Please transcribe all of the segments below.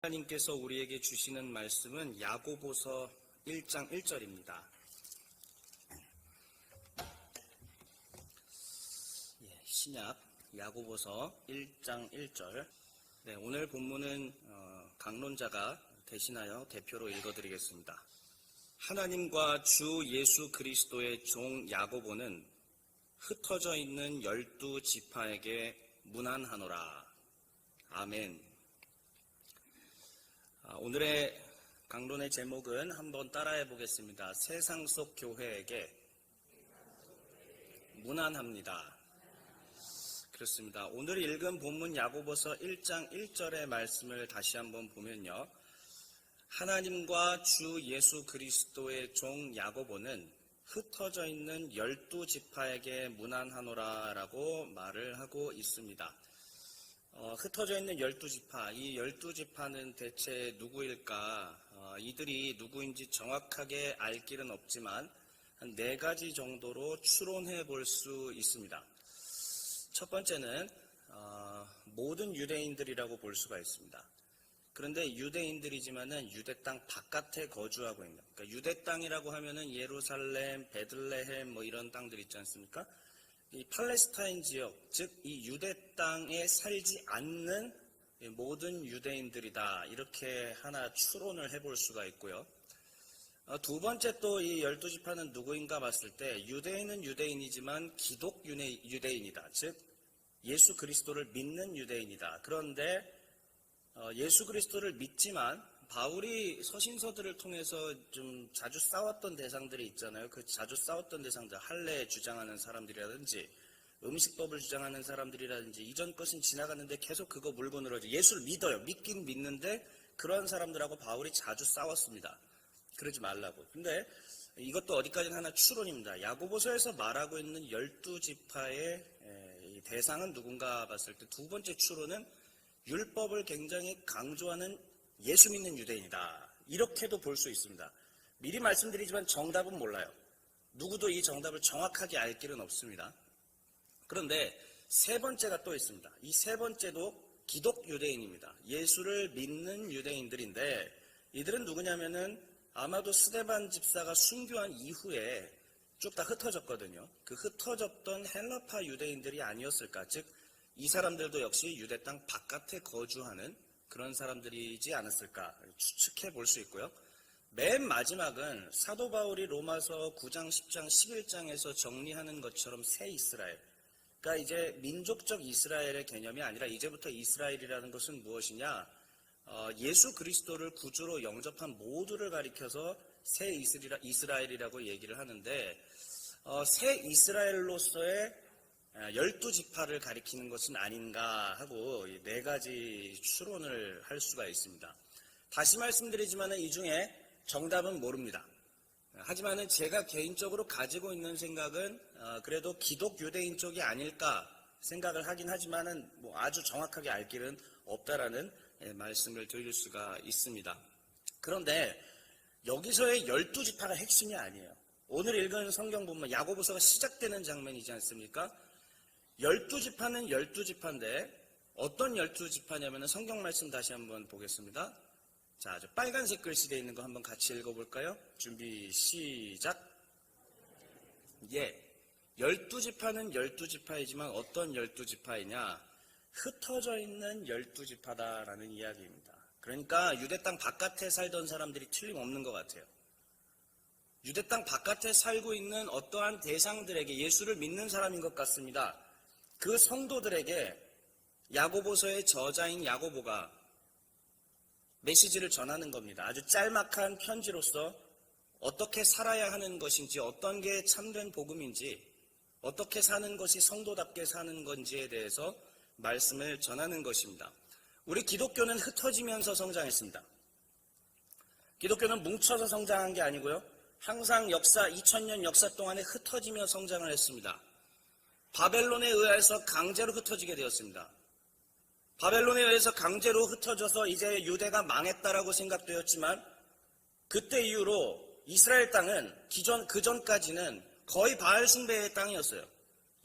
하나님께서 우리에게 주시는 말씀은 야고보서 1장 1절입니다. 신약 야고보서 1장 1절. 오늘 본문은 강론자가 대신하여 대표로 읽어드리겠습니다. 하나님과 주 예수 그리스도의 종 야고보는 흩어져 있는 12지파에게 문안하노라. 아멘. 오늘의 강론의 제목은 한번 따라해 보겠습니다. 세상 속 교회에게 문안합니다. 그렇습니다. 오늘 읽은 본문 야고보서 1장 1절의 말씀을 다시 한번 보면요. 하나님과 주 예수 그리스도의 종 야고보는 흩어져 있는 12지파에게 문안하노라 라고 말을 하고 있습니다. 흩어져 있는 12지파, 이 12지파는 대체 누구일까? 이들이 누구인지 정확하게 알 길은 없지만 한 4가지 정도로 추론해 볼 수 있습니다. 첫 번째는 모든 유대인들이라고 볼 수가 있습니다. 그런데 유대인들이지만은 유대 땅 바깥에 거주하고 있는, 그러니까 유대 땅이라고 하면은 예루살렘, 베들레헴 뭐 이런 땅들 있지 않습니까? 이 팔레스타인 지역, 즉 이 유대 땅에 살지 않는 모든 유대인들이다. 이렇게 하나 추론을 해볼 수가 있고요. 두 번째 또 이 12지파는 누구인가 봤을 때 유대인은 유대인이지만 기독 유대인이다. 즉 예수 그리스도를 믿는 유대인이다. 그런데 예수 그리스도를 믿지만 바울이 서신서들을 통해서 좀 자주 싸웠던 대상들이 있잖아요. 그 자주 싸웠던 대상들, 할례 주장하는 사람들이라든지 음식법을 주장하는 사람들이라든지 이전 것은 지나갔는데 계속 그거 물고 늘어져. 예수를 믿어요. 믿긴 믿는데 그런 사람들하고 바울이 자주 싸웠습니다. 그러지 말라고. 근데 이것도 어디까지는 하나 추론입니다. 야고보서에서 말하고 있는 12지파의 대상은 누군가 봤을 때 두 번째 추론은 율법을 굉장히 강조하는 예수 믿는 유대인이다. 이렇게도 볼 수 있습니다. 미리 말씀드리지만 정답은 몰라요. 누구도 이 정답을 정확하게 알 길은 없습니다. 그런데 세 번째가 또 있습니다. 이 세 번째도 기독 유대인입니다. 예수를 믿는 유대인들인데 이들은 누구냐면은 아마도 스데반 집사가 순교한 이후에 쭉 다 흩어졌거든요. 그 흩어졌던 헬라파 유대인들이 아니었을까. 즉 이 사람들도 역시 유대 땅 바깥에 거주하는 그런 사람들이지 않았을까 추측해 볼 수 있고요. 맨 마지막은 사도 바울이 로마서 9장, 10장, 11장에서 정리하는 것처럼 새 이스라엘. 그러니까 이제 민족적 이스라엘의 개념이 아니라 이제부터 이스라엘이라는 것은 무엇이냐? 예수 그리스도를 구주로 영접한 모두를 가리켜서 새 이스라엘이라고 얘기를 하는데 새 이스라엘로서의 12지파를 가리키는 것은 아닌가 하고 4가지 추론을 할 수가 있습니다. 다시 말씀드리지만 이 중에 정답은 모릅니다. 하지만 제가 개인적으로 가지고 있는 생각은 그래도 기독 유대인 쪽이 아닐까 생각을 하긴 하지만 뭐 아주 정확하게 알 길은 없다라는 말씀을 드릴 수가 있습니다. 그런데 여기서의 12지파가 핵심이 아니에요. 오늘 읽은 성경 보면 야고보서가 시작되는 장면이지 않습니까? 12지파는 12지파인데 어떤 12지파냐면 성경 말씀 다시 한번 보겠습니다. 자, 저 빨간색 글씨 되어 있는 거 한번 같이 읽어볼까요? 준비 시작. 12지파는 12지파이지만 어떤 12지파이냐? 흩어져 있는 12지파다라는 이야기입니다. 그러니까 유대 땅 바깥에 살던 사람들이 틀림없는 것 같아요. 유대 땅 바깥에 살고 있는 어떠한 대상들에게 예수를 믿는 사람인 것 같습니다. 그 성도들에게 야고보서의 저자인 야고보가 메시지를 전하는 겁니다. 아주 짤막한 편지로서 어떻게 살아야 하는 것인지, 어떤 게 참된 복음인지, 어떻게 사는 것이 성도답게 사는 건지에 대해서 말씀을 전하는 것입니다. 우리 기독교는 흩어지면서 성장했습니다. 기독교는 뭉쳐서 성장한 게 아니고요. 항상 2000년 역사 동안에 흩어지며 성장을 했습니다. 바벨론에 의해서 강제로 흩어지게 되었습니다. 바벨론에 의해서 강제로 흩어져서 이제 유대가 망했다라고 생각되었지만 그때 이후로 이스라엘 땅은 그전까지는 거의 바알 숭배의 땅이었어요.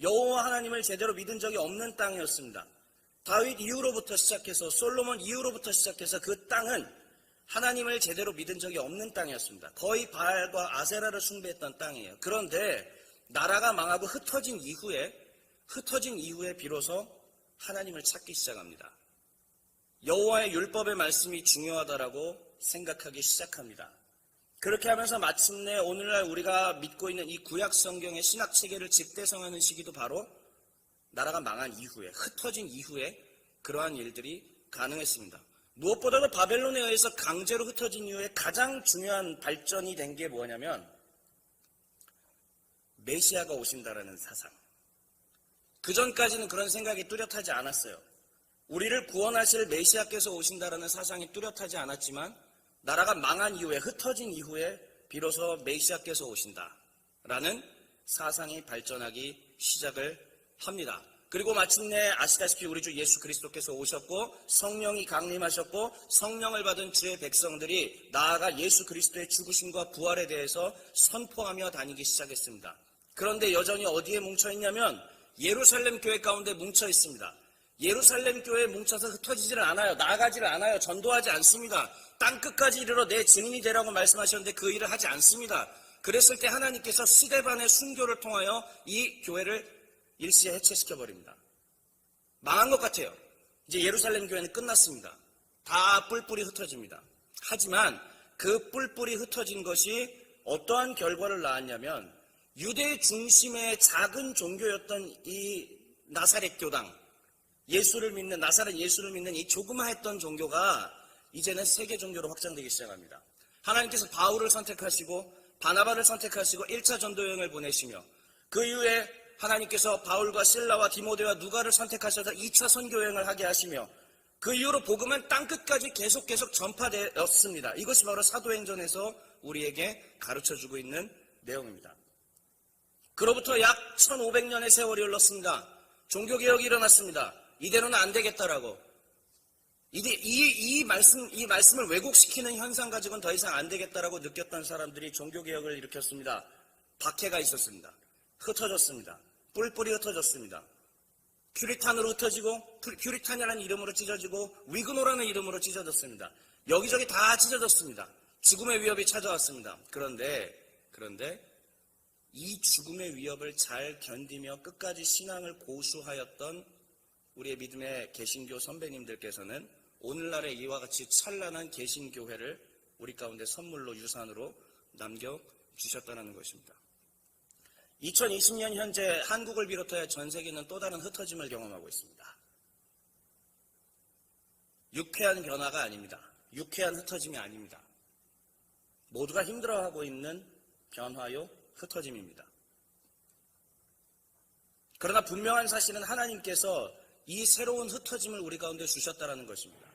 여호와 하나님을 제대로 믿은 적이 없는 땅이었습니다. 다윗 이후로부터 시작해서 솔로몬 이후로부터 시작해서 그 땅은 하나님을 제대로 믿은 적이 없는 땅이었습니다. 거의 바알과 아세라를 숭배했던 땅이에요. 그런데 나라가 망하고 흩어진 이후에 비로소 하나님을 찾기 시작합니다. 여호와의 율법의 말씀이 중요하다라고 생각하기 시작합니다. 그렇게 하면서 마침내 오늘날 우리가 믿고 있는 이 구약 성경의 신학 체계를 집대성하는 시기도 바로 나라가 망한 이후에, 흩어진 이후에 그러한 일들이 가능했습니다. 무엇보다도 바벨론에 의해서 강제로 흩어진 이후에 가장 중요한 발전이 된 게 뭐냐면 메시아가 오신다라는 사상. 그전까지는 그런 생각이 뚜렷하지 않았어요. 우리를 구원하실 메시아께서 오신다라는 사상이 뚜렷하지 않았지만 나라가 망한 이후에, 흩어진 이후에 비로소 메시아께서 오신다라는 사상이 발전하기 시작을 합니다. 그리고 마침내 아시다시피 우리 주 예수 그리스도께서 오셨고 성령이 강림하셨고 성령을 받은 주의 백성들이 나아가 예수 그리스도의 죽으심과 부활에 대해서 선포하며 다니기 시작했습니다. 그런데 여전히 어디에 뭉쳐있냐면 예루살렘 교회 가운데 뭉쳐있습니다. 예루살렘 교회에 뭉쳐서 흩어지지를 않아요. 나아가지를 않아요. 전도하지 않습니다. 땅끝까지 이르러 내 증인이 되라고 말씀하셨는데 그 일을 하지 않습니다. 그랬을 때 하나님께서 스데반의 순교를 통하여 이 교회를 일시에 해체시켜버립니다. 망한 것 같아요. 이제 예루살렘 교회는 끝났습니다. 다 뿔뿔이 흩어집니다. 하지만 그 뿔뿔이 ht어진 것이 어떠한 결과를 낳았냐면 유대 중심의 작은 종교였던 이 나사렛 교당, 나사렛 예수를 믿는 이 조그마했던 종교가 이제는 세계 종교로 확장되기 시작합니다. 하나님께서 바울을 선택하시고 바나바를 선택하시고 1차 전도 여행을 보내시며 그 이후에 하나님께서 바울과 실라와 디모데와 누가를 선택하셔서 2차 선교 여행을 하게 하시며 그 이후로 복음은 땅끝까지 계속 전파되었습니다. 이것이 바로 사도행전에서 우리에게 가르쳐주고 있는 내용입니다. 그로부터 약 1500년의 세월이 흘렀습니다. 종교개혁이 일어났습니다. 이대로는 안 되겠다라고. 이 말씀을 왜곡시키는 현상 가지고는 더 이상 안 되겠다라고 느꼈던 사람들이 종교개혁을 일으켰습니다. 박해가 있었습니다. 흩어졌습니다. 뿔뿔이 흩어졌습니다. 퓨리탄으로 흩어지고 퓨리탄이라는 이름으로 찢어지고 위그노라는 이름으로 찢어졌습니다. 여기저기 다 찢어졌습니다. 죽음의 위협이 찾아왔습니다. 그런데 이 죽음의 위협을 잘 견디며 끝까지 신앙을 고수하였던 우리의 믿음의 개신교 선배님들께서는 오늘날의 이와 같이 찬란한 개신교회를 우리 가운데 선물로 유산으로 남겨주셨다는 것입니다. 2020년 현재 한국을 비롯하여 전 세계는 또 다른 흩어짐을 경험하고 있습니다. 유쾌한 변화가 아닙니다. 유쾌한 흩어짐이 아닙니다. 모두가 힘들어하고 있는 변화요 흩어짐입니다. 그러나 분명한 사실은 하나님께서 이 새로운 흩어짐을 우리 가운데 주셨다는 것입니다.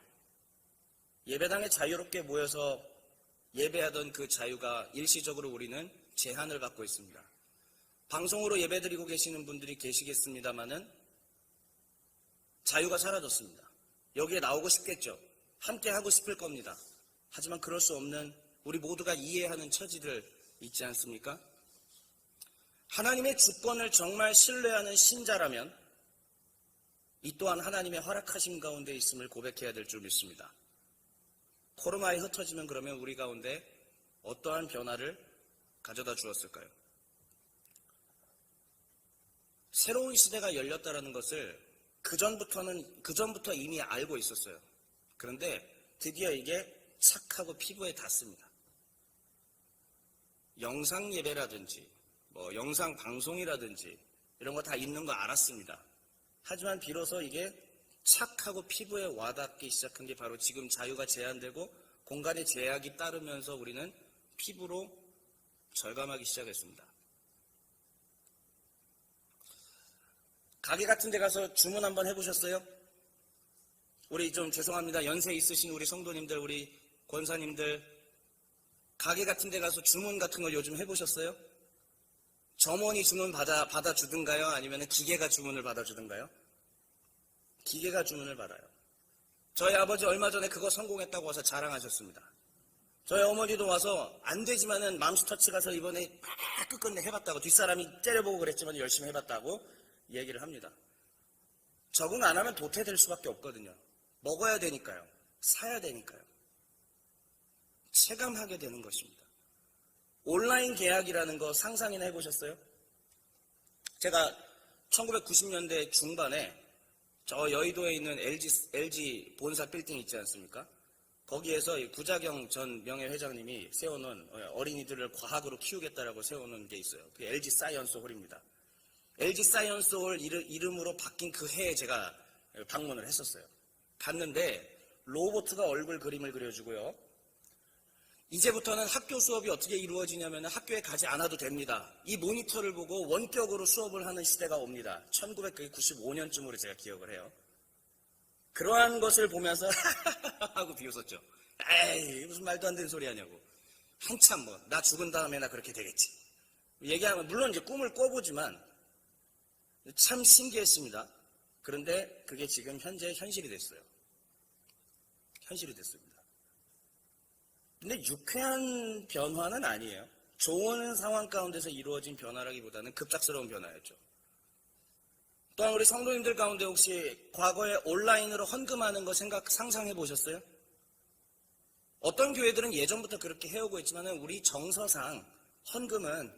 예배당에 자유롭게 모여서 예배하던 그 자유가 일시적으로 우리는 제한을 받고 있습니다. 방송으로 예배드리고 계시는 분들이 계시겠습니다마는 자유가 사라졌습니다. 여기에 나오고 싶겠죠. 함께 하고 싶을 겁니다. 하지만 그럴 수 없는 우리 모두가 이해하는 처지들 있지 않습니까? 하나님의 주권을 정말 신뢰하는 신자라면 이 또한 하나님의 허락하심 가운데 있음을 고백해야 될 줄 믿습니다. 코로나에 흩어지면 그러면 우리 가운데 어떠한 변화를 가져다 주었을까요? 새로운 시대가 열렸다는 것을 그전부터 이미 알고 있었어요. 그런데 드디어 이게 착하고 피부에 닿습니다. 영상 예배라든지 영상 방송이라든지 이런 거 다 있는 거 알았습니다. 하지만 비로소 이게 착하고 피부에 와닿기 시작한 게 바로 지금 자유가 제한되고 공간의 제약이 따르면서 우리는 피부로 절감하기 시작했습니다. 가게 같은 데 가서 주문 한번 해보셨어요? 우리 좀 죄송합니다. 연세 있으신 우리 성도님들, 우리 권사님들, 가게 같은 데 가서 주문 같은 걸 요즘 해보셨어요? 점원이 주문 받아주든가요? 아니면 기계가 주문을 받아주든가요? 기계가 주문을 받아요. 저희 아버지 얼마 전에 그거 성공했다고 와서 자랑하셨습니다. 저희 어머니도 와서 안 되지만은 맘스터치 가서 이번에 끝끝내 해봤다고, 뒷사람이 째려보고 그랬지만 열심히 해봤다고 얘기를 합니다. 적응 안 하면 도태될 수밖에 없거든요. 먹어야 되니까요. 사야 되니까요. 체감하게 되는 것입니다. 온라인 계약이라는 거 상상이나 해보셨어요? 제가 1990년대 중반에 저 여의도에 있는 LG 본사 빌딩 있지 않습니까? 거기에서 구자경 전 명예회장님이 세워놓은 어린이들을 과학으로 키우겠다라고 세워놓은 게 있어요. 그 LG 사이언스 홀입니다. LG 사이언스 홀 이름으로 바뀐 그 해에 제가 방문을 했었어요. 갔는데 로봇가 얼굴 그림을 그려주고요. 이제부터는 학교 수업이 어떻게 이루어지냐면 학교에 가지 않아도 됩니다. 이 모니터를 보고 원격으로 수업을 하는 시대가 옵니다. 1995년쯤으로 제가 기억을 해요. 그러한 것을 보면서 하고 비웃었죠. 에이 무슨 말도 안 되는 소리 하냐고. 한참 나 죽은 다음에나 그렇게 되겠지. 얘기하면 물론 이제 꿈을 꿔보지만 참 신기했습니다. 그런데 그게 지금 현재 현실이 됐어요. 현실이 됐습니다. 근데 유쾌한 변화는 아니에요. 좋은 상황 가운데서 이루어진 변화라기보다는 급작스러운 변화였죠. 또한 우리 성도님들 가운데 혹시 과거에 온라인으로 헌금하는 거 상상해 보셨어요? 어떤 교회들은 예전부터 그렇게 해오고 있지만 우리 정서상 헌금은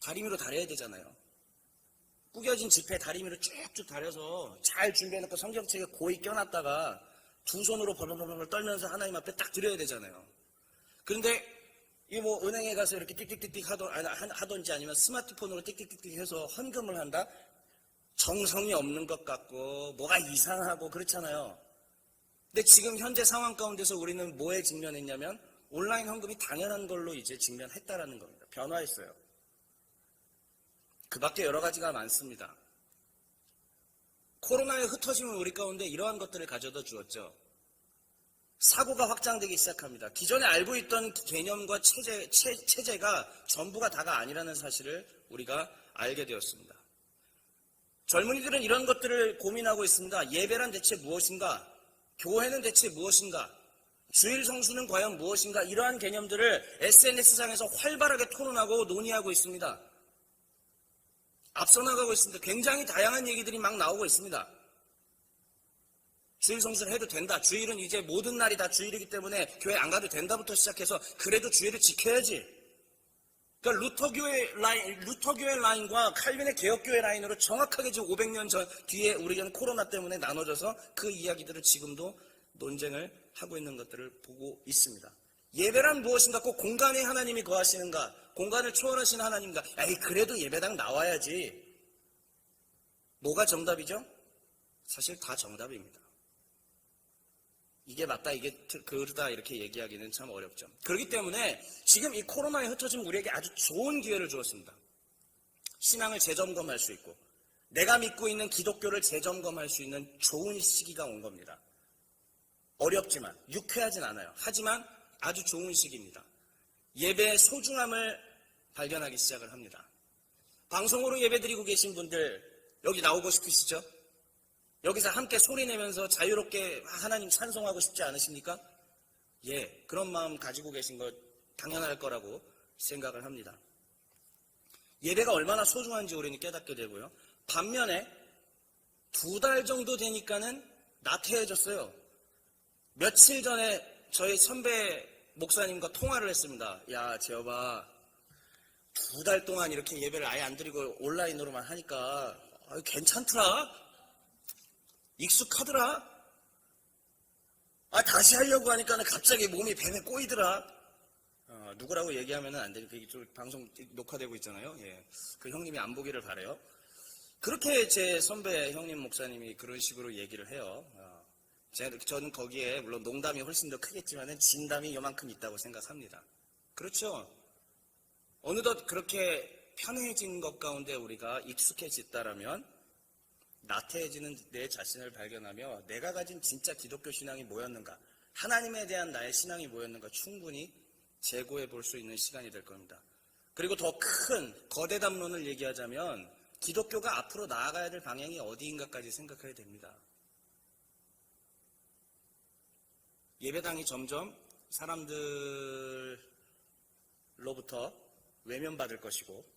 다리미로 다려야 되잖아요. 구겨진 지폐 다리미로 쭉쭉 다려서 잘 준비해놓고 성경책에 고이 껴놨다가 두 손으로 벌벌벌 떨면서 하나님 앞에 딱 드려야 되잖아요. 그런데 이 은행에 가서 이렇게 띡띡띡띡 하던지 아니면 스마트폰으로 띡띡띡띡 해서 헌금을 한다? 정성이 없는 것 같고 뭐가 이상하고 그렇잖아요. 근데 지금 현재 상황 가운데서 우리는 뭐에 직면했냐면 온라인 헌금이 당연한 걸로 이제 직면했다라는 겁니다. 변화했어요. 그 밖에 여러 가지가 많습니다. 코로나에 흩어지면 우리 가운데 이러한 것들을 가져다 주었죠. 사고가 확장되기 시작합니다. 기존에 알고 있던 개념과 체제가 전부가 다가 아니라는 사실을 우리가 알게 되었습니다. 젊은이들은 이런 것들을 고민하고 있습니다. 예배란 대체 무엇인가? 교회는 대체 무엇인가? 주일 성수는 과연 무엇인가? 이러한 개념들을 SNS상에서 활발하게 토론하고 논의하고 있습니다. 앞서 나가고 있습니다. 굉장히 다양한 얘기들이 막 나오고 있습니다. 주일 성수를 해도 된다. 주일은 이제 모든 날이 다 주일이기 때문에 교회 안 가도 된다부터 시작해서 그래도 주일을 지켜야지. 그러니까 루터교회 라인과 칼빈의 개혁교회 라인으로 정확하게 지금 500년 전 뒤에 우리는 코로나 때문에 나눠져서 그 이야기들을 지금도 논쟁을 하고 있는 것들을 보고 있습니다. 예배란 무엇인가? 꼭 공간에 하나님이 거하시는가? 공간을 초월하시는 하나님인가? 에이 그래도 예배당 나와야지. 뭐가 정답이죠? 사실 다 정답입니다. 이게 맞다, 이게 그러다 이렇게 얘기하기는 참 어렵죠. 그렇기 때문에 지금 이 코로나에 흩어진 우리에게 아주 좋은 기회를 주었습니다. 신앙을 재점검할 수 있고 내가 믿고 있는 기독교를 재점검할 수 있는 좋은 시기가 온 겁니다. 어렵지만 유쾌하진 않아요. 하지만 아주 좋은 시기입니다. 예배의 소중함을 발견하기 시작을 합니다. 방송으로 예배드리고 계신 분들 여기 나오고 싶으시죠? 여기서 함께 소리내면서 자유롭게 하나님 찬송하고 싶지 않으십니까? 예, 그런 마음 가지고 계신 거 당연할 거라고 생각을 합니다. 예배가 얼마나 소중한지 우리는 깨닫게 되고요. 반면에 2달 정도 되니까는 나태해졌어요. 며칠 전에 저희 선배 목사님과 통화를 했습니다. 야, 재여봐, 2달 동안 이렇게 예배를 아예 안 드리고 온라인으로만 하니까 괜찮더라? 익숙하더라? 다시 하려고 하니까 갑자기 몸이 뱀에 꼬이더라? 누구라고 얘기하면 안 되니까 그게 좀 방송 녹화되고 있잖아요. 예. 그 형님이 안 보기를 바라요. 그렇게 제 선배 형님 목사님이 그런 식으로 얘기를 해요. 저는 거기에 물론 농담이 훨씬 더 크겠지만 진담이 요만큼 있다고 생각합니다. 그렇죠? 어느덧 그렇게 편해진 것 가운데 우리가 익숙해졌다라면 나태해지는 내 자신을 발견하며 내가 가진 진짜 기독교 신앙이 뭐였는가, 하나님에 대한 나의 신앙이 뭐였는가 충분히 재고해 볼 수 있는 시간이 될 겁니다. 그리고 더 큰 거대 담론을 얘기하자면 기독교가 앞으로 나아가야 될 방향이 어디인가까지 생각해야 됩니다. 예배당이 점점 사람들로부터 외면받을 것이고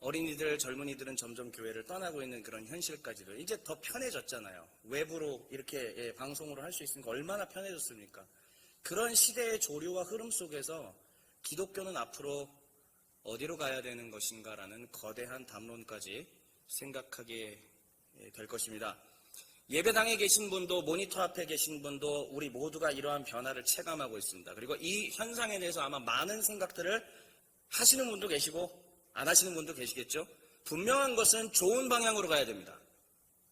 어린이들, 젊은이들은 점점 교회를 떠나고 있는 그런 현실까지도 이제 더 편해졌잖아요. 외부로 이렇게 방송으로 할 수 있으니까 얼마나 편해졌습니까? 그런 시대의 조류와 흐름 속에서 기독교는 앞으로 어디로 가야 되는 것인가라는 거대한 담론까지 생각하게 될 것입니다. 예배당에 계신 분도 모니터 앞에 계신 분도 우리 모두가 이러한 변화를 체감하고 있습니다. 그리고 이 현상에 대해서 아마 많은 생각들을 하시는 분도 계시고 안 하시는 분도 계시겠죠. 분명한 것은 좋은 방향으로 가야 됩니다.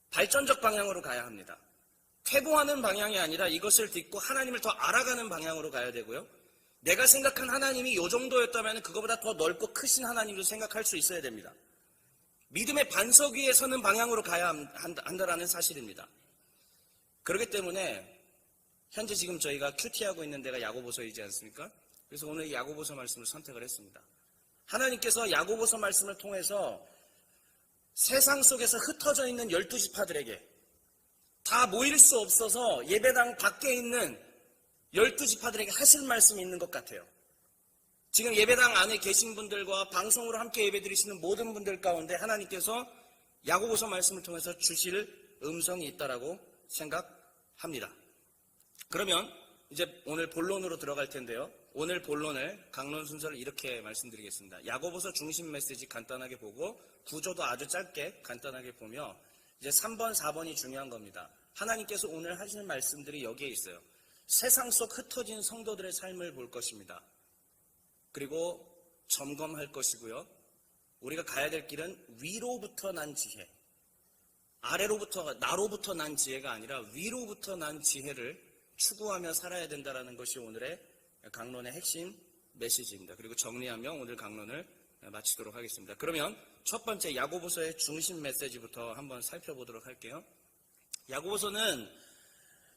발전적 방향으로 가야 합니다. 퇴보하는 방향이 아니라 이것을 딛고 하나님을 더 알아가는 방향으로 가야 되고요. 내가 생각한 하나님이 이 정도였다면 그거보다 더 넓고 크신 하나님도 생각할 수 있어야 됩니다. 믿음의 반석 위에 서는 방향으로 가야 한다라는 사실입니다. 그렇기 때문에 현재 지금 저희가 큐티하고 있는 데가 야고보서이지 않습니까? 그래서 오늘 이 야고보서 말씀을 선택을 했습니다. 하나님께서 야고보서 말씀을 통해서 세상 속에서 흩어져 있는 12지파들에게 다 모일 수 없어서 예배당 밖에 있는 12지파들에게 하실 말씀이 있는 것 같아요. 지금 예배당 안에 계신 분들과 방송으로 함께 예배드리시는 모든 분들 가운데 하나님께서 야고보서 말씀을 통해서 주실 음성이 있다라고 생각합니다. 그러면 이제 오늘 본론으로 들어갈 텐데요. 오늘 본론을 강론 순서를 이렇게 말씀드리겠습니다. 야고보서 중심 메시지 간단하게 보고 구조도 아주 짧게 간단하게 보며 이제 3번, 4번이 중요한 겁니다. 하나님께서 오늘 하시는 말씀들이 여기에 있어요. 세상 속 흩어진 성도들의 삶을 볼 것입니다. 그리고 점검할 것이고요. 우리가 가야 될 길은 위로부터 난 지혜, 아래로부터 나로부터 난 지혜가 아니라 위로부터 난 지혜를 추구하며 살아야 된다는 것이 오늘의 강론의 핵심 메시지입니다. 그리고 정리하며 오늘 강론을 마치도록 하겠습니다. 그러면 첫 번째 야고보서의 중심 메시지부터 한번 살펴보도록 할게요. 야고보서는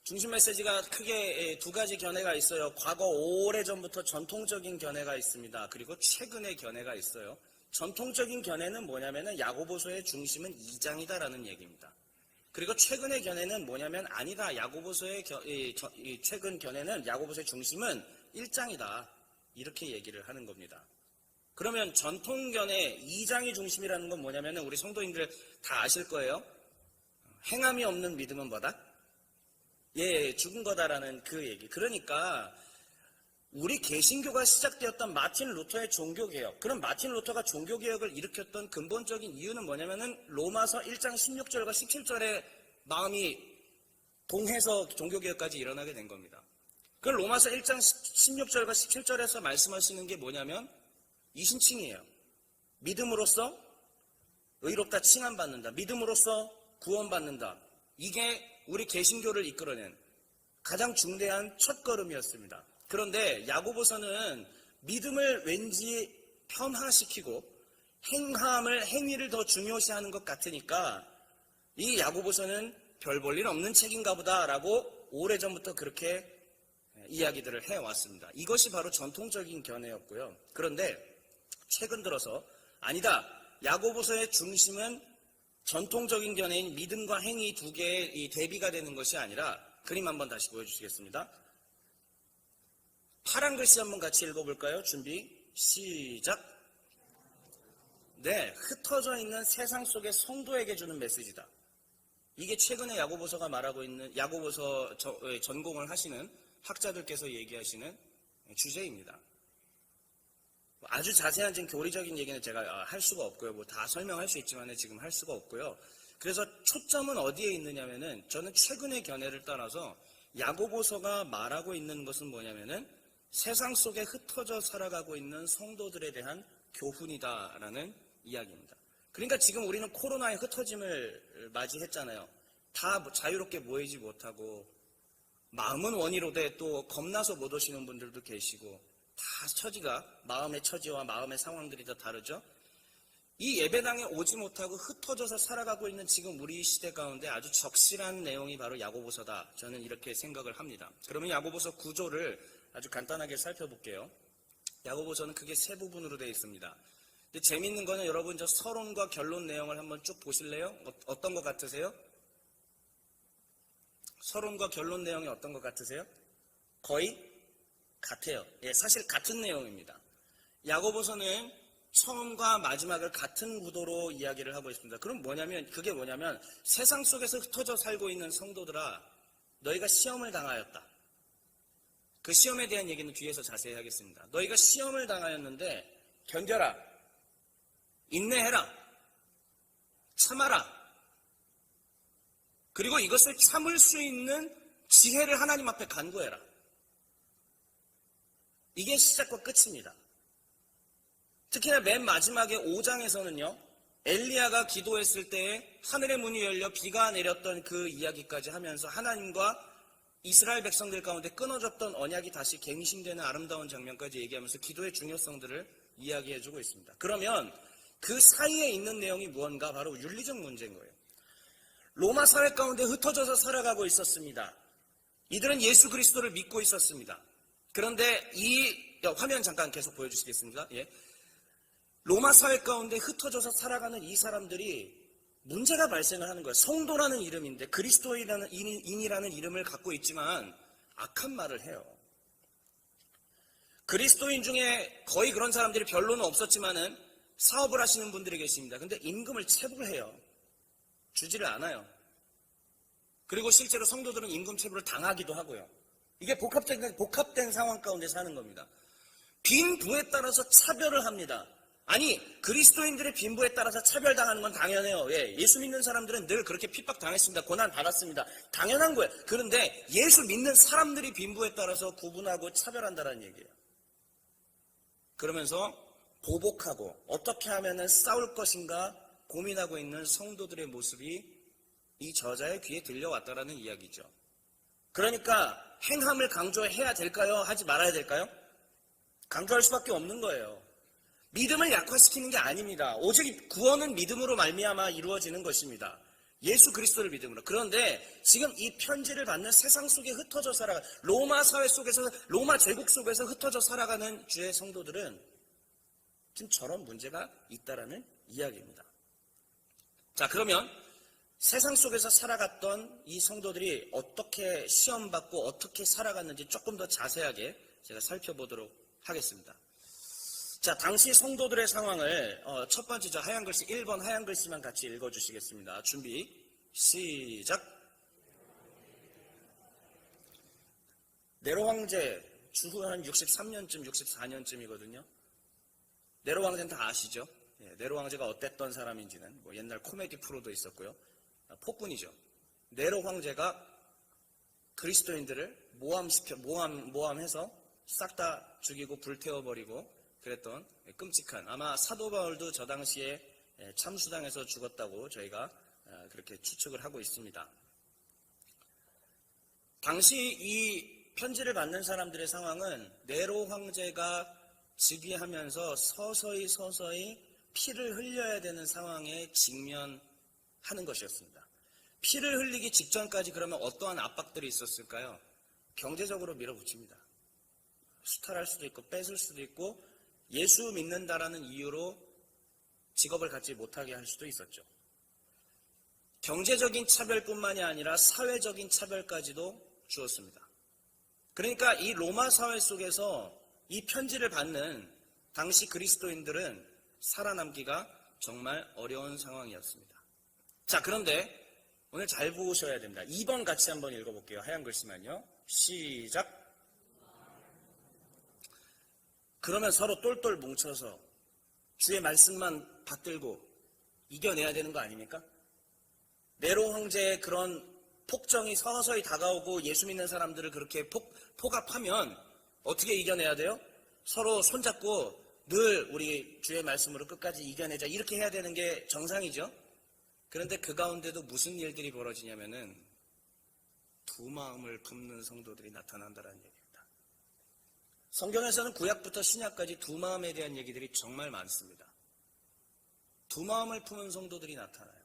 중심 메시지가 크게 두 가지 견해가 있어요. 과거 오래전부터 전통적인 견해가 있습니다. 그리고 최근의 견해가 있어요. 전통적인 견해는 뭐냐면은 야고보서의 중심은 2장이다라는 얘기입니다. 그리고 최근의 견해는 뭐냐면 아니다. 야고보서의 최근 견해는 야고보서의 중심은 1장이다. 이렇게 얘기를 하는 겁니다. 그러면 전통 견해 2장이 중심이라는 건 뭐냐면은 우리 성도님들 다 아실 거예요. 행함이 없는 믿음은 뭐다? 죽은 거다라는 그 얘기. 그러니까 우리 개신교가 시작되었던 마틴 루터의 종교개혁. 그럼 마틴 루터가 종교개혁을 일으켰던 근본적인 이유는 뭐냐면은 로마서 1장 16절과 17절에 마음이 동해서 종교개혁까지 일어나게 된 겁니다. 그 로마서 1장 16절과 17절에서 말씀하시는 게 뭐냐면 이신칭이에요. 믿음으로써 의롭다 칭함받는다. 믿음으로써 구원받는다. 이게 우리 개신교를 이끌어낸 가장 중대한 첫걸음이었습니다. 그런데 야고보서는 믿음을 왠지 편화시키고 행위를 더 중요시하는 것 같으니까 이 야고보서는 별 볼 일 없는 책인가 보다라고 오래전부터 그렇게 이야기들을 해왔습니다. 이것이 바로 전통적인 견해였고요. 그런데 최근 들어서 아니다. 야고보서의 중심은 전통적인 견해인 믿음과 행위 두 개의 대비가 되는 것이 아니라 그림 한번 다시 보여주시겠습니다. 파란 글씨 한번 같이 읽어볼까요? 준비 시작. 네, 흩어져 있는 세상 속의 성도에게 주는 메시지다. 이게 최근에 야고보서가 말하고 있는 야고보서 전공을 하시는 학자들께서 얘기하시는 주제입니다. 아주 자세한 지금 교리적인 얘기는 제가 할 수가 없고요. 뭐 다 설명할 수 있지만 지금 할 수가 없고요. 그래서 초점은 어디에 있느냐면은 저는 최근의 견해를 따라서 야고보서가 말하고 있는 것은 뭐냐면은 세상 속에 흩어져 살아가고 있는 성도들에 대한 교훈이다라는 이야기입니다. 그러니까 지금 우리는 코로나의 흩어짐을 맞이했잖아요. 다 자유롭게 모이지 못하고 마음은 원이로되 또 겁나서 못 오시는 분들도 계시고 다 처지가 마음의 처지와 마음의 상황들이 다 다르죠. 이 예배당에 오지 못하고 흩어져서 살아가고 있는 지금 우리 시대 가운데 아주 적실한 내용이 바로 야고보서다. 저는 이렇게 생각을 합니다. 그러면 야고보서 구조를 아주 간단하게 살펴볼게요. 야고보서는 크게 세 부분으로 되어 있습니다. 근데 재밌는 거는 여러분 저 서론과 결론 내용을 한번 쭉 보실래요? 어떤 것 같으세요? 서론과 결론 내용이 어떤 것 같으세요? 거의 같아요. 사실 같은 내용입니다. 야고보서는 처음과 마지막을 같은 구도로 이야기를 하고 있습니다. 그럼 그게 뭐냐면 세상 속에서 흩어져 살고 있는 성도들아, 너희가 시험을 당하였다. 그 시험에 대한 얘기는 뒤에서 자세히 하겠습니다. 너희가 시험을 당하였는데 견뎌라, 인내해라, 참아라. 그리고 이것을 참을 수 있는 지혜를 하나님 앞에 간구해라. 이게 시작과 끝입니다. 특히나 맨 마지막에 5장에서는요. 엘리야가 기도했을 때에 하늘의 문이 열려 비가 내렸던 그 이야기까지 하면서 하나님과 이스라엘 백성들 가운데 끊어졌던 언약이 다시 갱신되는 아름다운 장면까지 얘기하면서 기도의 중요성들을 이야기해주고 있습니다. 그러면 그 사이에 있는 내용이 무언가? 바로 윤리적 문제인 거예요. 로마 사회 가운데 흩어져서 살아가고 있었습니다. 이들은 예수 그리스도를 믿고 있었습니다. 그런데 화면 잠깐 계속 보여주시겠습니까? 예. 로마 사회 가운데 흩어져서 살아가는 이 사람들이 문제가 발생을 하는 거예요. 성도라는 이름인데 그리스도인이라는 이름을 갖고 있지만 악한 말을 해요. 그리스도인 중에 거의 그런 사람들이 별로는 없었지만은 사업을 하시는 분들이 계십니다. 근데 임금을 체불을 해요. 주지를 않아요. 그리고 실제로 성도들은 임금 체불을 당하기도 하고요. 이게 복합된 상황 가운데 사는 겁니다. 빈부에 따라서 차별을 합니다. 아니, 그리스도인들의 빈부에 따라서 차별당하는 건 당연해요. 예, 예수 믿는 사람들은 늘 그렇게 핍박당했습니다. 고난받았습니다. 당연한 거예요. 그런데 예수 믿는 사람들이 빈부에 따라서 구분하고 차별한다는 얘기예요. 그러면서 보복하고 어떻게 하면 싸울 것인가 고민하고 있는 성도들의 모습이 이 저자의 귀에 들려왔다라는 이야기죠. 그러니까 행함을 강조해야 될까요? 하지 말아야 될까요? 강조할 수밖에 없는 거예요. 믿음을 약화시키는 게 아닙니다. 오직 구원은 믿음으로 말미암아 이루어지는 것입니다. 예수 그리스도를 믿음으로. 그런데 지금 이 편지를 받는 세상 속에 흩어져 살아가는 로마 사회 속에서, 로마 제국 속에서 흩어져 살아가는 주의 성도들은 지금 저런 문제가 있다라는 이야기입니다. 자, 그러면 세상 속에서 살아갔던 이 성도들이 어떻게 시험받고 어떻게 살아갔는지 조금 더 자세하게 제가 살펴보도록 하겠습니다. 자, 당시 성도들의 상황을 첫 번째 저 하얀 글씨 1번 하얀 글씨만 같이 읽어주시겠습니다. 준비 시작. 네로 황제 주후 한 63년쯤 64년쯤이거든요. 네로 황제는 다 아시죠? 예, 네로 황제가 어땠던 사람인지는 뭐 옛날 코미디 프로도 있었고요. 폭군이죠. 네로 황제가 그리스도인들을 모함해서 싹 다 죽이고 불태워버리고 그랬던 끔찍한, 아마 사도 바울도 저 당시에 참수당해서 죽었다고 저희가 그렇게 추측을 하고 있습니다. 당시 이 편지를 받는 사람들의 상황은 네로 황제가 즉위하면서 서서히 피를 흘려야 되는 상황에 직면하는 것이었습니다. 피를 흘리기 직전까지 그러면 어떠한 압박들이 있었을까요? 경제적으로 밀어붙입니다. 수탈할 수도 있고 뺏을 수도 있고 예수 믿는다라는 이유로 직업을 갖지 못하게 할 수도 있었죠. 경제적인 차별뿐만이 아니라 사회적인 차별까지도 주었습니다. 그러니까 이 로마 사회 속에서 이 편지를 받는 당시 그리스도인들은 살아남기가 정말 어려운 상황이었습니다. 자, 그런데 오늘 잘 보셔야 됩니다. 2번 같이 한번 읽어볼게요. 하얀 글씨만요. 시작. 그러면 서로 똘똘 뭉쳐서 주의 말씀만 받들고 이겨내야 되는 거 아닙니까? 네로 황제의 그런 폭정이 서서히 다가오고 예수 믿는 사람들을 그렇게 포갑하면 어떻게 이겨내야 돼요? 서로 손잡고 늘 우리 주의 말씀으로 끝까지 이겨내자, 이렇게 해야 되는 게 정상이죠. 그런데 그 가운데도 무슨 일들이 벌어지냐면은 두 마음을 품는 성도들이 나타난다는 얘기입니다. 성경에서는 구약부터 신약까지 두 마음에 대한 얘기들이 정말 많습니다. 두 마음을 품은 성도들이 나타나요.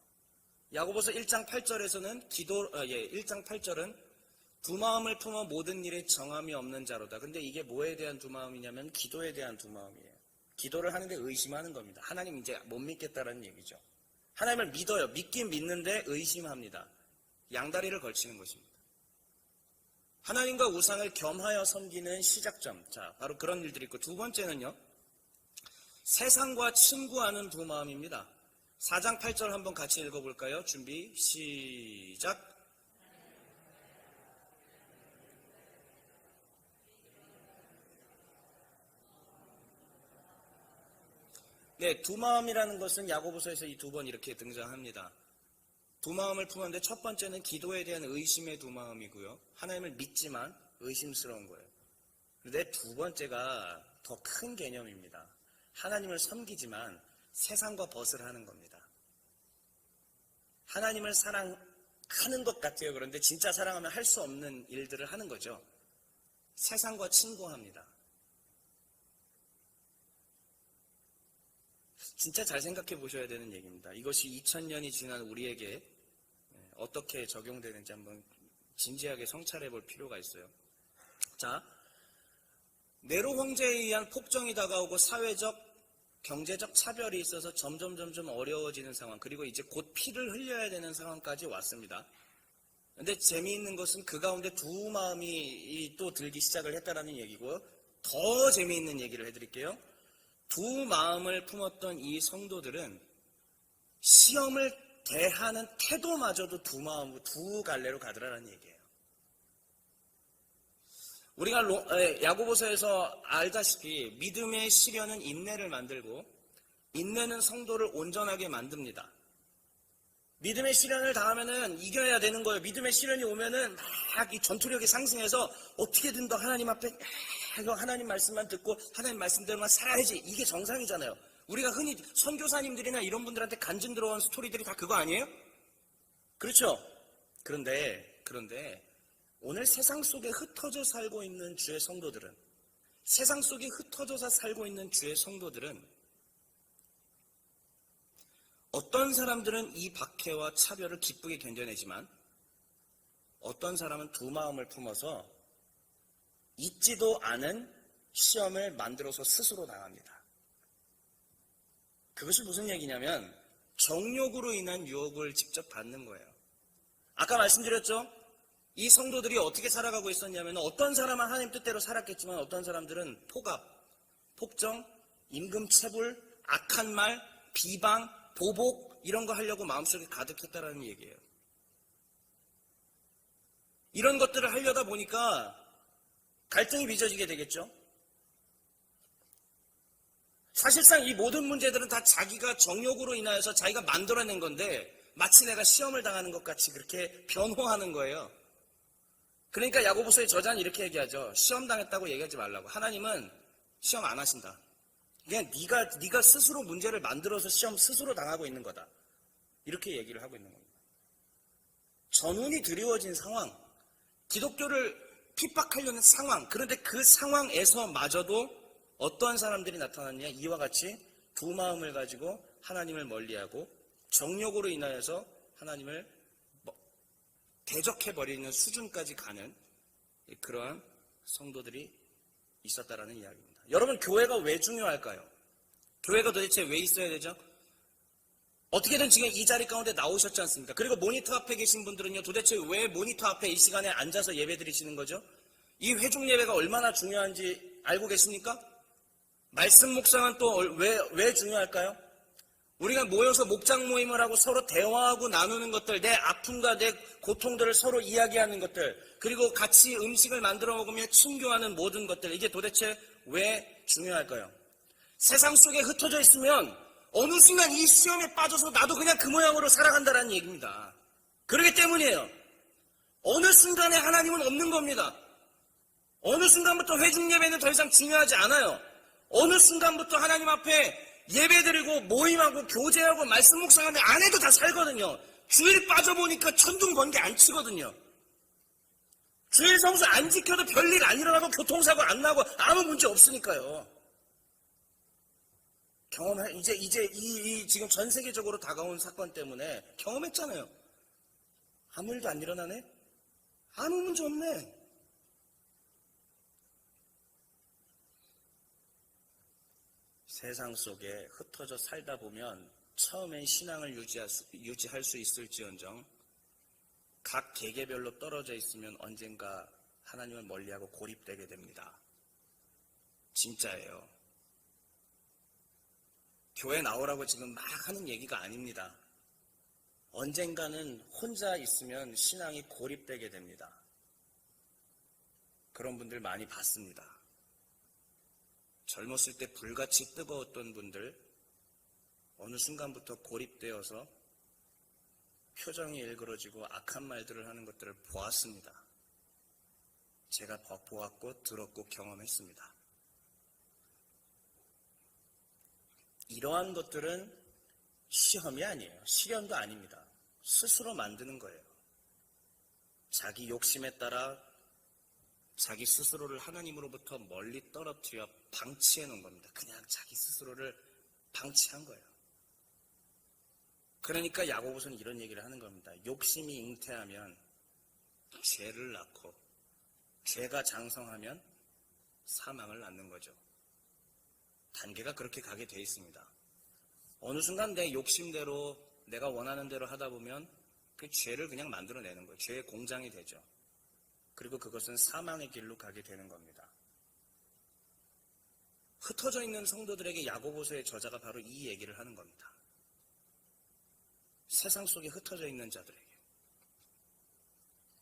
야고보서 1장 8절에서는 1장 8절은 두 마음을 품어 모든 일에 정함이 없는 자로다. 근데 이게 뭐에 대한 두 마음이냐면 기도에 대한 두 마음이에요. 기도를 하는데 의심하는 겁니다. 하나님 이제 못 믿겠다라는 얘기죠. 하나님을 믿어요. 믿긴 믿는데 의심합니다. 양다리를 걸치는 것입니다. 하나님과 우상을 겸하여 섬기는 시작점. 자, 바로 그런 일들이 있고, 두 번째는요, 세상과 친구하는 두 마음입니다. 4장 8절 한번 같이 읽어볼까요? 준비, 시작. 네, 두 마음이라는 것은 야고보서에서 이 두 번 이렇게 등장합니다. 두 마음을 품었는데 첫 번째는 기도에 대한 의심의 두 마음이고요. 하나님을 믿지만 의심스러운 거예요. 그런데 두 번째가 더 큰 개념입니다. 하나님을 섬기지만 세상과 벗을 하는 겁니다. 하나님을 사랑하는 것 같아요. 그런데 진짜 사랑하면 할 수 없는 일들을 하는 거죠. 세상과 친구합니다. 진짜 잘 생각해 보셔야 되는 얘기입니다. 이것이 2000년이 지난 우리에게 어떻게 적용되는지 한번 진지하게 성찰해 볼 필요가 있어요. 자, 네로 황제에 의한 폭정이 다가오고 사회적, 경제적 차별이 있어서 점점 어려워지는 상황, 그리고 이제 곧 피를 흘려야 되는 상황까지 왔습니다. 근데 재미있는 것은 그 가운데 두 마음이 또 들기 시작을 했다라는 얘기고, 더 재미있는 얘기를 해드릴게요. 두 마음을 품었던 이 성도들은 시험을 대하는 태도마저도 두 마음, 두 갈래로 가더라는 얘기예요. 우리가 야고보서에서 알다시피 믿음의 시련은 인내를 만들고 인내는 성도를 온전하게 만듭니다. 믿음의 시련을 당하면은 이겨야 되는 거예요. 믿음의 시련이 오면은 막 이 전투력이 상승해서 어떻게든 더 하나님 앞에 하나님 말씀만 듣고 하나님 말씀대로만 살아야지. 이게 정상이잖아요. 우리가 흔히 선교사님들이나 이런 분들한테 간증 들어온 스토리들이 다 그거 아니에요? 그렇죠? 그런데 오늘 세상 속에 흩어져 살고 있는 주의 성도들은, 세상 속에 흩어져서 살고 있는 주의 성도들은 어떤 사람들은 이 박해와 차별을 기쁘게 견뎌내지만 어떤 사람은 두 마음을 품어서 있지도 않은 시험을 만들어서 스스로 당합니다. 그것이 무슨 얘기냐면 정욕으로 인한 유혹을 직접 받는 거예요. 아까 말씀드렸죠? 이 성도들이 어떻게 살아가고 있었냐면 어떤 사람은 하나님 뜻대로 살았겠지만 어떤 사람들은 폭압, 폭정, 임금체불, 악한 말, 비방, 보복 이런 거 하려고 마음속에 가득했다라는 얘기예요. 이런 것들을 하려다 보니까 갈등이 빚어지게 되겠죠. 사실상 이 모든 문제들은 다 자기가 정욕으로 인하여서 자기가 만들어낸 건데 마치 내가 시험을 당하는 것 같이 그렇게 변호하는 거예요. 그러니까 야고보서의 저자는 이렇게 얘기하죠. 시험 당했다고 얘기하지 말라고. 하나님은 시험 안 하신다. 그냥 네가 스스로 문제를 만들어서 시험 스스로 당하고 있는 거다. 이렇게 얘기를 하고 있는 겁니다. 전운이 드리워진 상황, 기독교를 핍박하려는 상황, 그런데 그 상황에서마저도 어떠한 사람들이 나타났냐? 이와 같이 두 마음을 가지고 하나님을 멀리하고 정욕으로 인하여서 하나님을 대적해버리는 수준까지 가는 그러한 성도들이 있었다라는 이야기입니다. 여러분, 교회가 왜 중요할까요? 교회가 도대체 왜 있어야 되죠? 어떻게든 지금 이 자리 가운데 나오셨지 않습니까? 그리고 모니터 앞에 계신 분들은요, 도대체 왜 모니터 앞에 이 시간에 앉아서 예배 드리시는 거죠? 이 회중 예배가 얼마나 중요한지 알고 계십니까? 말씀 묵상은 또 왜 중요할까요? 우리가 모여서 목장 모임을 하고 서로 대화하고 나누는 것들, 내 아픔과 내 고통들을 서로 이야기하는 것들, 그리고 같이 음식을 만들어 먹으며 친교하는 모든 것들, 이게 도대체 왜 중요할까요? 세상 속에 흩어져 있으면 어느 순간 이 시험에 빠져서 나도 그냥 그 모양으로 살아간다는 얘기입니다. 그렇기 때문이에요. 어느 순간에 하나님은 없는 겁니다. 어느 순간부터 회중 예배는 더 이상 중요하지 않아요. 어느 순간부터 하나님 앞에 예배드리고 모임하고 교제하고 말씀 묵상하면 안 해도 다 살거든요. 주일 빠져보니까 천둥 번개 안 치거든요. 주일 성수 안 지켜도 별일 안 일어나고 교통사고 안 나고 아무 문제 없으니까요. 이제 지금 전 세계적으로 다가온 사건 때문에 경험했잖아요. 아무 일도 안 일어나네? 아무 문제 없네. 세상 속에 흩어져 살다 보면 처음엔 신앙을 유지할 수 있을지언정 각 개개별로 떨어져 있으면 언젠가 하나님을 멀리하고 고립되게 됩니다. 진짜예요. 교회 나오라고 지금 막 하는 얘기가 아닙니다. 언젠가는 혼자 있으면 신앙이 고립되게 됩니다. 그런 분들 많이 봤습니다. 젊었을 때 불같이 뜨거웠던 분들, 어느 순간부터 고립되어서 표정이 일그러지고 악한 말들을 하는 것들을 보았습니다. 제가 보았고 들었고 경험했습니다. 이러한 것들은 시험이 아니에요. 시련도 아닙니다. 스스로 만드는 거예요. 자기 욕심에 따라 자기 스스로를 하나님으로부터 멀리 떨어뜨려 방치해 놓은 겁니다. 그냥 자기 스스로를 방치한 거예요. 그러니까 야고보서는 이런 얘기를 하는 겁니다. 욕심이 잉태하면 죄를 낳고 죄가 장성하면 사망을 낳는 거죠. 단계가 그렇게 가게 돼 있습니다. 어느 순간 내 욕심대로 내가 원하는 대로 하다 보면 그 죄를 그냥 만들어내는 거예요. 죄의 공장이 되죠. 그리고 그것은 사망의 길로 가게 되는 겁니다. 흩어져 있는 성도들에게 야고보서의 저자가 바로 이 얘기를 하는 겁니다. 세상 속에 흩어져 있는 자들에게.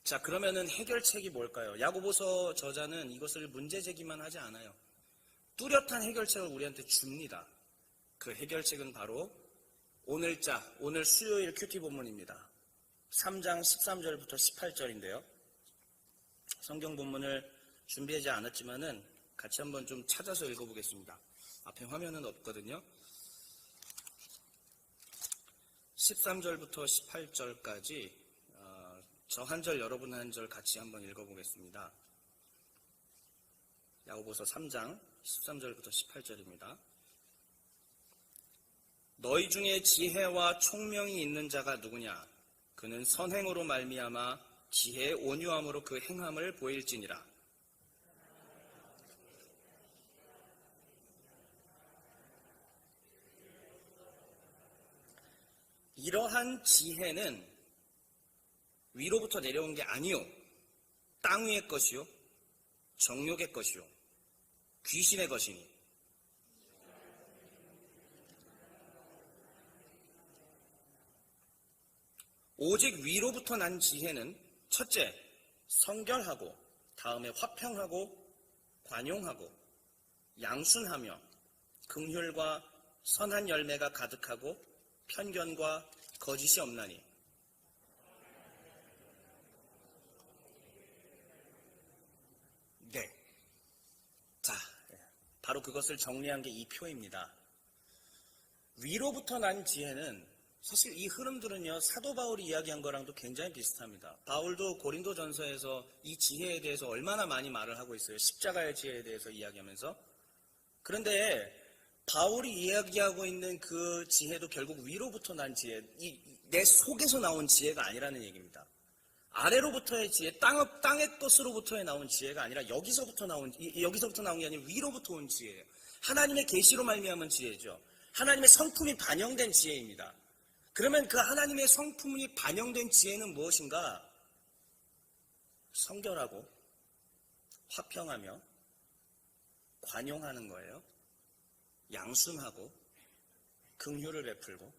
자, 그러면은 해결책이 뭘까요? 야고보서 저자는 이것을 문제 제기만 하지 않아요. 뚜렷한 해결책을 우리한테 줍니다. 그 해결책은 바로 오늘 수요일 큐티 본문입니다. 3장 13절부터 18절인데요. 성경 본문을 준비하지 않았지만은 같이 한번 좀 찾아서 읽어보겠습니다. 앞에 화면은 없거든요. 13절부터 18절까지 저 한 절 여러분 한 절 같이 한번 읽어보겠습니다. 야고보서 3장 13절부터 18절입니다. 너희 중에 지혜와 총명이 있는 자가 누구냐? 그는 선행으로 말미암아 지혜의 온유함으로 그 행함을 보일지니라. 이러한 지혜는 위로부터 내려온 게 아니요, 땅 위의 것이요, 정욕의 것이요, 귀신의 것이니. 오직 위로부터 난 지혜는 첫째, 성결하고, 다음에 화평하고, 관용하고, 양순하며, 긍휼과 선한 열매가 가득하고, 편견과 거짓이 없나니. 네. 자, 바로 그것을 정리한 게 이 표입니다. 위로부터 난 지혜는 사실 이 흐름들은요, 사도 바울이 이야기한 거랑도 굉장히 비슷합니다. 바울도 고린도 전서에서 이 지혜에 대해서 얼마나 많이 말을 하고 있어요. 십자가의 지혜에 대해서 이야기하면서. 그런데 바울이 이야기하고 있는 그 지혜도 결국 위로부터 난 지혜, 내 속에서 나온 지혜가 아니라는 얘기입니다. 아래로부터의 지혜, 땅의 것으로부터의 나온 지혜가 아니라 여기서부터 나온 게 아니라 위로부터 온 지혜예요. 하나님의 계시로 말미암은 지혜죠. 하나님의 성품이 반영된 지혜입니다. 그러면 그 하나님의 성품이 반영된 지혜는 무엇인가? 성결하고 화평하며 관용하는 거예요. 양순하고 긍휼을 베풀고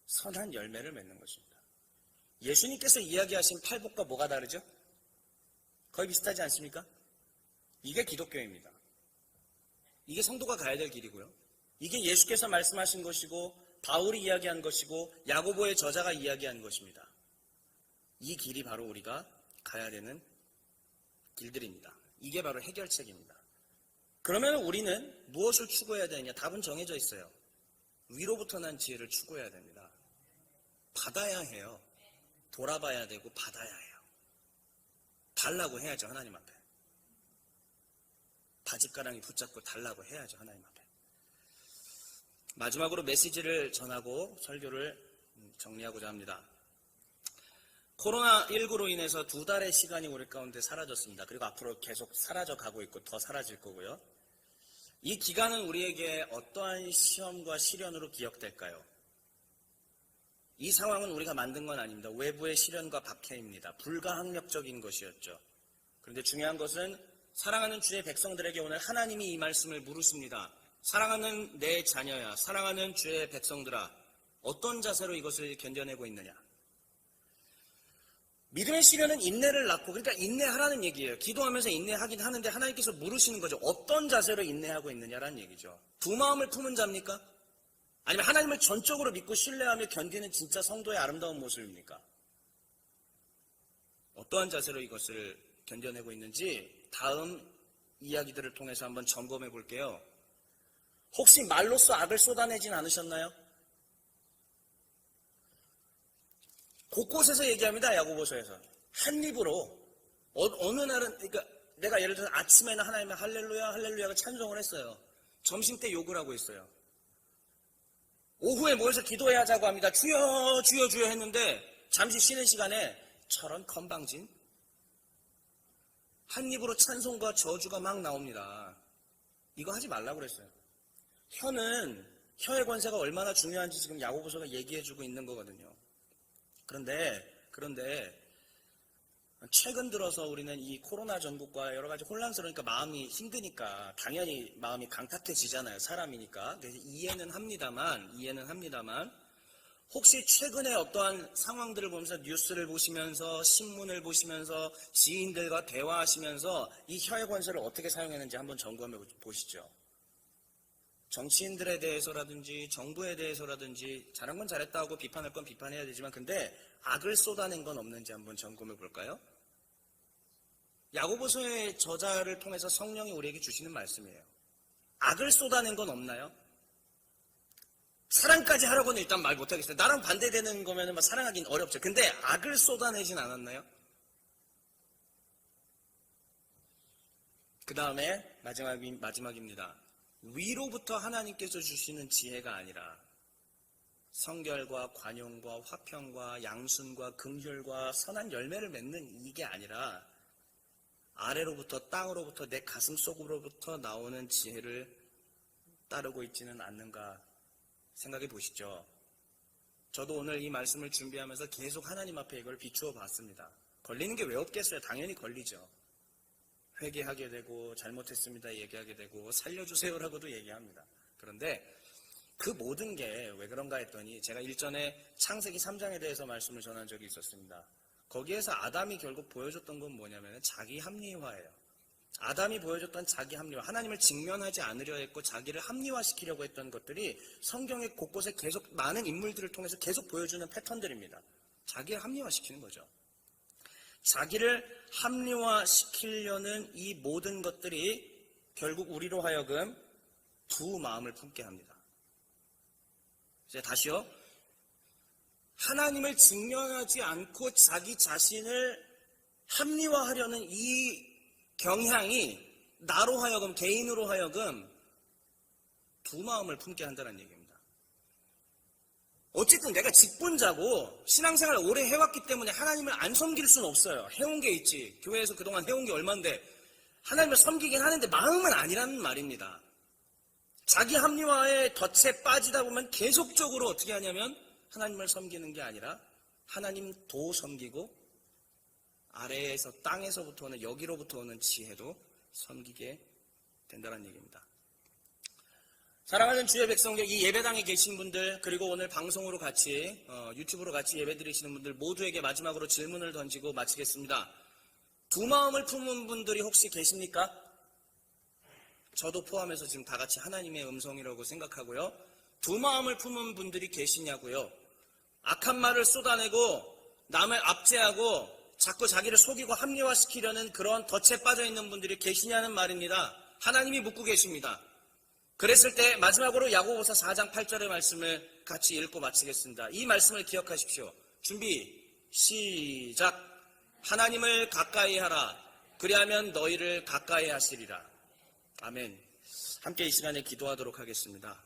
선한 열매를 맺는 것입니다. 예수님께서 이야기하신 팔복과 뭐가 다르죠? 거의 비슷하지 않습니까? 이게 기독교입니다. 이게 성도가 가야 될 길이고요. 이게 예수께서 말씀하신 것이고 바울이 이야기한 것이고 야고보의 저자가 이야기한 것입니다. 이 길이 바로 우리가 가야 되는 길들입니다. 이게 바로 해결책입니다. 그러면 우리는 무엇을 추구해야 되느냐? 답은 정해져 있어요. 위로부터 난 지혜를 추구해야 됩니다. 받아야 해요. 돌아봐야 되고 받아야 해요. 달라고 해야죠, 하나님 앞에. 바짓가랑이 붙잡고 달라고 해야죠, 하나님 앞에. 마지막으로 메시지를 전하고 설교를 정리하고자 합니다. 코로나19로 인해서 2달의 시간이 우리 가운데 사라졌습니다. 그리고 앞으로 계속 사라져 가고 있고 더 사라질 거고요. 이 기간은 우리에게 어떠한 시험과 시련으로 기억될까요? 이 상황은 우리가 만든 건 아닙니다. 외부의 시련과 박해입니다. 불가항력적인 것이었죠. 그런데 중요한 것은 사랑하는 주의 백성들에게 오늘 하나님이 이 말씀을 물으십니다. 사랑하는 내 자녀야, 사랑하는 주의 백성들아, 어떤 자세로 이것을 견뎌내고 있느냐? 믿음의 시련은 인내를 낳고, 그러니까 인내하라는 얘기예요. 기도하면서 인내하긴 하는데 하나님께서 물으시는 거죠. 어떤 자세로 인내하고 있느냐라는 얘기죠. 두 마음을 품은 자입니까? 아니면 하나님을 전적으로 믿고 신뢰하며 견디는 진짜 성도의 아름다운 모습입니까? 어떠한 자세로 이것을 견뎌내고 있는지 다음 이야기들을 통해서 한번 점검해 볼게요. 혹시 말로써 악을 쏟아내진 않으셨나요? 곳곳에서 얘기합니다. 야고보서에서. 한 입으로 어느 날은, 그러니까 내가 예를 들어서 아침에는 하나님의 할렐루야 할렐루야가 찬송을 했어요. 점심 때 욕을 하고 있어요. 오후에 모여서 기도해야 하자고 합니다. 주여 주여 주여 했는데 잠시 쉬는 시간에 저런 건방진 한 입으로 찬송과 저주가 막 나옵니다. 이거 하지 말라고 그랬어요. 혀의 권세가 얼마나 중요한지 지금 야고보서가 얘기해주고 있는 거거든요. 그런데 최근 들어서 우리는 이 코로나 전국과 여러 가지 혼란스러우니까 마음이 힘드니까 당연히 마음이 강팍해지잖아요. 사람이니까. 그래서 이해는 합니다만 혹시 최근에 어떠한 상황들을 보면서 뉴스를 보시면서 신문을 보시면서 지인들과 대화하시면서 이 혀의 권세를 어떻게 사용했는지 한번 점검해 보시죠. 정치인들에 대해서라든지 정부에 대해서라든지 잘한 건 잘했다 하고 비판할 건 비판해야 되지만 근데 악을 쏟아낸 건 없는지 한번 점검해 볼까요? 야고보서의 저자를 통해서 성령이 우리에게 주시는 말씀이에요. 악을 쏟아낸 건 없나요? 사랑까지 하라고는 일단 말 못하겠어요. 나랑 반대되는 거면 사랑하긴 어렵죠. 근데 악을 쏟아내진 않았나요? 그 다음에 마지막입니다. 위로부터 하나님께서 주시는 지혜가 아니라 성결과 관용과 화평과 양순과 긍휼과 선한 열매를 맺는 이게 아니라 아래로부터 땅으로부터 내 가슴 속으로부터 나오는 지혜를 따르고 있지는 않는가 생각해 보시죠. 저도 오늘 이 말씀을 준비하면서 계속 하나님 앞에 이걸 비추어 봤습니다. 걸리는 게 왜 없겠어요? 당연히 걸리죠. 회개하게 되고 잘못했습니다 얘기하게 되고 살려주세요라고도 얘기합니다. 그런데 그 모든 게 왜 그런가 했더니 제가 일전에 창세기 3장에 대해서 말씀을 전한 적이 있었습니다. 거기에서 아담이 결국 보여줬던 건 뭐냐면 자기 합리화예요. 아담이 보여줬던 자기 합리화, 하나님을 직면하지 않으려 했고 자기를 합리화시키려고 했던 것들이 성경의 곳곳에 계속 많은 인물들을 통해서 계속 보여주는 패턴들입니다. 자기를 합리화시키는 거죠. 자기를 합리화시키려는 이 모든 것들이 결국 우리로 하여금 두 마음을 품게 합니다. 이제 다시요. 하나님을 직면하지 않고 자기 자신을 합리화하려는 이 경향이 나로 하여금, 개인으로 하여금 두 마음을 품게 한다는 얘기입니다. 어쨌든 내가 직분자고 신앙생활을 오래 해왔기 때문에 하나님을 안 섬길 수는 없어요. 해온 게 있지. 교회에서 그동안 해온 게 얼만데 하나님을 섬기긴 하는데 마음은 아니라는 말입니다. 자기 합리화에 덫에 빠지다 보면 계속적으로 어떻게 하냐면 하나님을 섬기는 게 아니라 하나님도 섬기고 아래에서 땅에서부터 오는 여기로부터 오는 지혜도 섬기게 된다는 얘기입니다. 사랑하는 주의 백성들, 이 예배당에 계신 분들 그리고 오늘 방송으로 같이 유튜브로 같이 예배 드리시는 분들 모두에게 마지막으로 질문을 던지고 마치겠습니다. 두 마음을 품은 분들이 혹시 계십니까? 저도 포함해서 지금 다 같이 하나님의 음성이라고 생각하고요. 두 마음을 품은 분들이 계시냐고요. 악한 말을 쏟아내고 남을 압제하고 자꾸 자기를 속이고 합리화시키려는 그런 덫에 빠져있는 분들이 계시냐는 말입니다. 하나님이 묻고 계십니다. 그랬을 때 마지막으로 야고보서 4장 8절의 말씀을 같이 읽고 마치겠습니다. 이 말씀을 기억하십시오. 준비 시작. 하나님을 가까이 하라. 그리하면 너희를 가까이 하시리라. 아멘. 함께 이 시간에 기도하도록 하겠습니다.